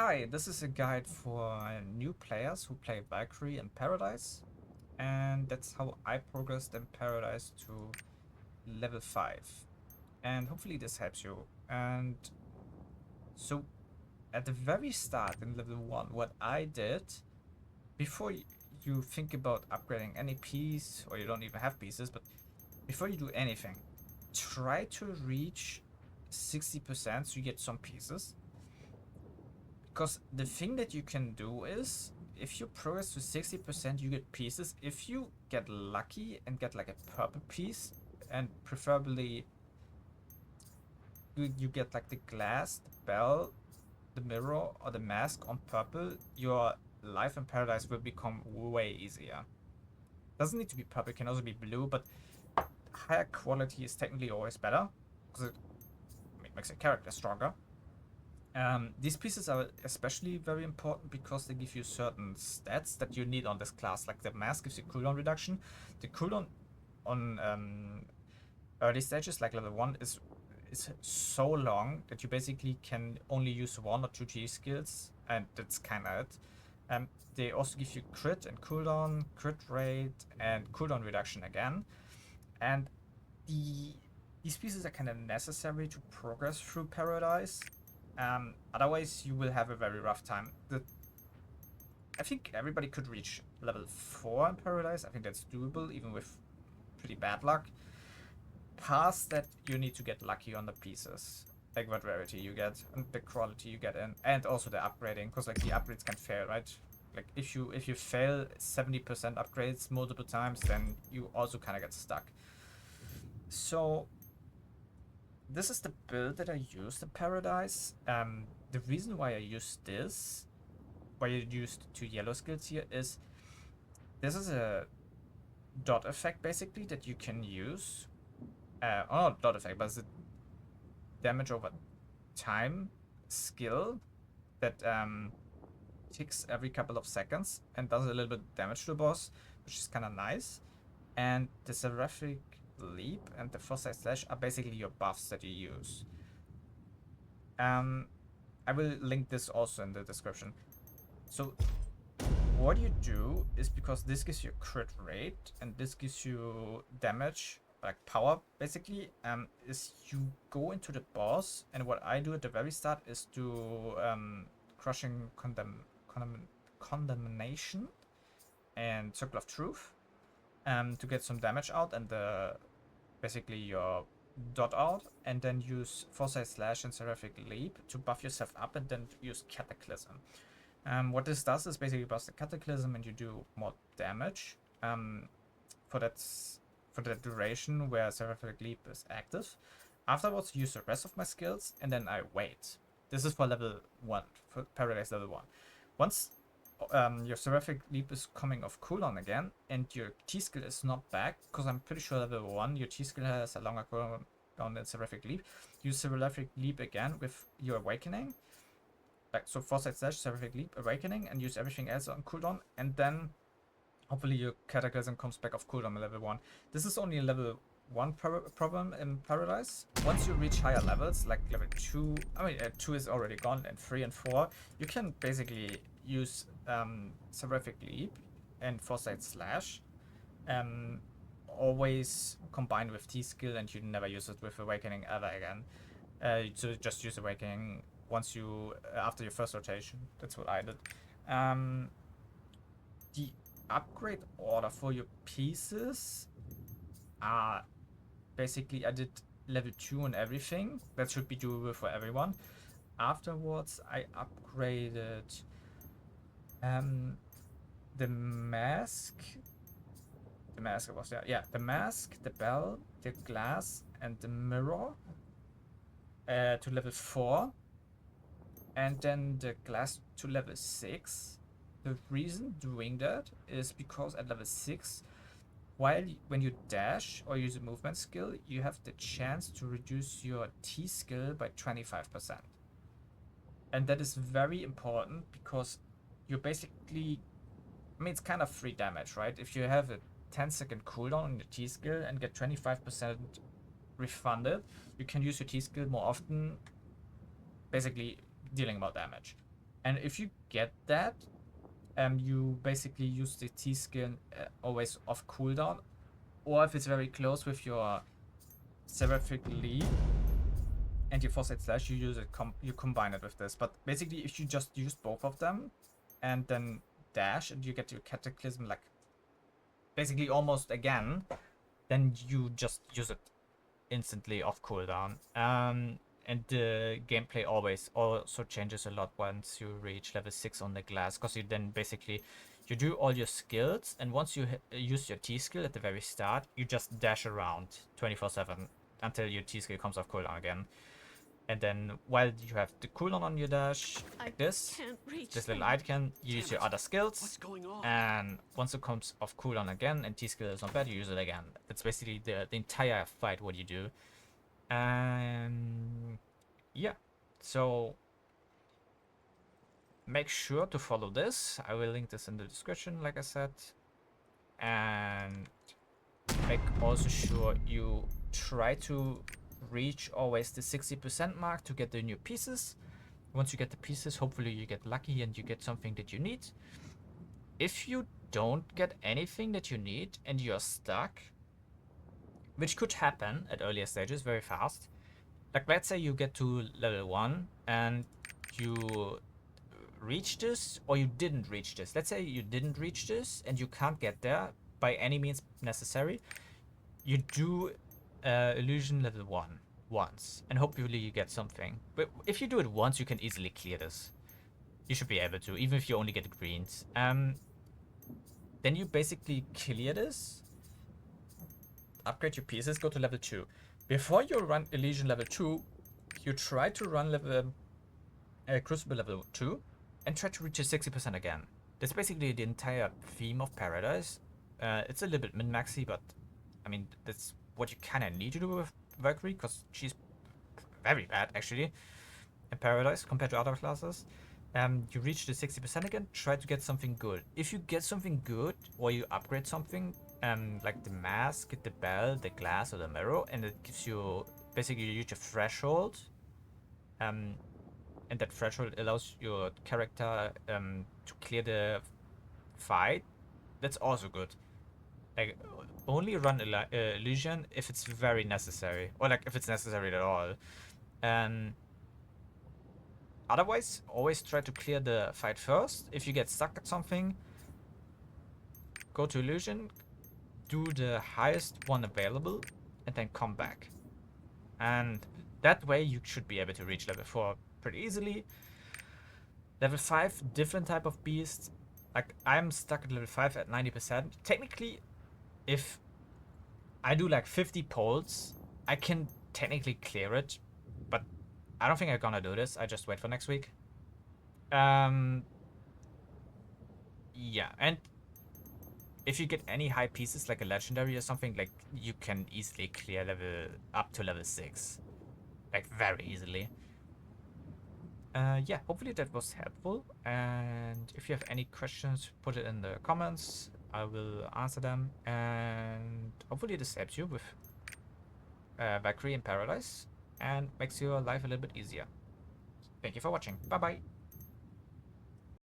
Hi, this is a guide for new players who play Valkyrie in Paradise, and that's how I progressed in Paradise to level 5. And hopefully this helps you. And so at the very start in level 1, what I did, before you think about upgrading any piece, or you don't even have pieces, but before you do anything, try to reach 60% so you get some pieces. Because the thing that you can do is, if you progress to 60%, you get pieces. If you get lucky and get like a purple piece, and preferably you get like the glass, the bell, the mirror, or the mask on purple, your life in paradise will become way easier. Doesn't need to be purple, it can also be blue, but higher quality is technically always better because it makes a character stronger. These pieces are especially very important because they give you certain stats that you need on this class. Like the mask gives you cooldown reduction. The cooldown on early stages, like level 1, is so long that you basically can only use 1 or 2 G skills, and that's kind of it. They also give you crit and cooldown, crit rate, and cooldown reduction again. And the these pieces are kind of necessary to progress through Paradise. Otherwise, you will have a very rough time. I think everybody could reach level 4 in Paradise. I think that's doable, even with pretty bad luck. Past that, you need to get lucky on the pieces. Like what rarity you get, and the quality you get in, and also the upgrading, because like the upgrades can fail, right? Like if you fail 70% upgrades multiple times, then you also kind of get stuck. So this is the build that I used in Paradise. The reason why I used this, why I used 2 yellow skills here, is this is a dot effect basically that you can use. Not dot effect, but it's a damage over time skill that ticks every couple of seconds and does a little bit of damage to the boss, which is kind of nice. And the seraphic leap and the foresight slash are basically your buffs that you use. I will link this also in the description. So what you do is, because this gives you crit rate and this gives you damage, like power basically, is you go into the boss, and what I do at the very start is do crushing condemnation and circle of truth to get some damage out and basically your dot out, and then use foresight slash and seraphic leap to buff yourself up, and then use cataclysm. What this does is basically buffs the cataclysm and you do more damage for that duration where seraphic leap is active. Afterwards, use the rest of my skills, and then I wait. This is for level 1, for Paradise level 1. Once your seraphic leap is coming off cooldown again, and your T skill is not back, because I'm pretty sure level 1 your T skill has a longer cooldown than seraphic leap. Use seraphic leap again with your awakening, like so foresight slash seraphic leap awakening, and use everything else on cooldown, and then hopefully your cataclysm comes back off cooldown at level 1. This is only a level 1 problem in Paradise. Once you reach higher levels, like level 2, 2 is already gone, and 3 and 4, you can basically use seraphic leap and foresight slash, always combined with T skill, and you never use it with awakening ever again. So just use awakening once you after your first rotation. That's what I did. The upgrade order for your pieces are basically, I did level 2 and everything. That should be doable for everyone. Afterwards, I upgraded the mask. The mask was there. Yeah, the mask, the bell, the glass, and the mirror to level 4. And then the glass to level 6. The reason doing that is because at level 6, when you dash or use a movement skill, you have the chance to reduce your T skill by 25%. And that is very important because you're basically, it's kind of free damage, right? If you have a 10-second cooldown on your T skill and get 25% refunded, you can use your T skill more often, basically dealing more damage. And if you get that, you basically use the T skill always off cooldown, or if it's very close with your Seraphic Leap and your Foresight Slash, you use it. You combine it with this. But basically, if you just use both of them and then dash, and you get your Cataclysm like basically almost again, then you just use it instantly off cooldown. And the gameplay always also changes a lot once you reach level 6 on the glass, because you then basically you do all your skills, and once you use your T skill at the very start, you just dash around 24/7 until your T skill comes off cooldown again. And then while you have the cooldown on your dash, like this little icon, you use your other skills. What's going on? And once it comes off cooldown again and T skill is not bad, you use it again. It's basically the entire fight what you do. And yeah, so make sure to follow this. I will link this in the description, like I said. And make also sure you try to reach always the 60% mark to get the new pieces. Once you get the pieces, hopefully you get lucky and you get something that you need. If you don't get anything that you need and you're stuck, which could happen at earlier stages very fast, like let's say you get to level 1 and you reach this, or you didn't reach this. Let's say you didn't reach this and you can't get there by any means necessary. You do illusion level 1 once, and hopefully you get something. But if you do it once, you can easily clear this. You should be able to, even if you only get greens. Then you basically clear this, upgrade your pieces, go to level 2. Before you run illusion level 2, you try to run level Crucible level 2 and try to reach a 60% again. That's basically the entire theme of Paradise. It's a little bit min-maxy, but I mean, that's what you kind of need to do with Valkyrie, because she's very bad, actually, in Paradise compared to other classes. You reach the 60% again, try to get something good. If you get something good, or you upgrade something, like the mask, the bell, the glass, or the mirror, and it gives you, basically you reach a threshold, and that threshold allows your character to clear the fight, that's also good. Like, only run illusion if it's very necessary, or like if it's necessary at all. Otherwise, always try to clear the fight first. If you get stuck at something, go to illusion, do the highest one available, and then come back. And that way you should be able to reach level 4 pretty easily. Level 5, different type of beast. Like, I'm stuck at level 5 at 90%. Technically, if I do like 50 pulls, I can technically clear it, but I don't think I'm gonna do this. I just wait for next week. Yeah, and if you get any high pieces like a legendary or something, like you can easily clear level up to level 6, like very easily. Yeah, hopefully that was helpful. And if you have any questions, put it in the comments. I will answer them. And hopefully this helps you with Valkyrie in Paradise and makes your life a little bit easier. Thank you for watching. Bye bye.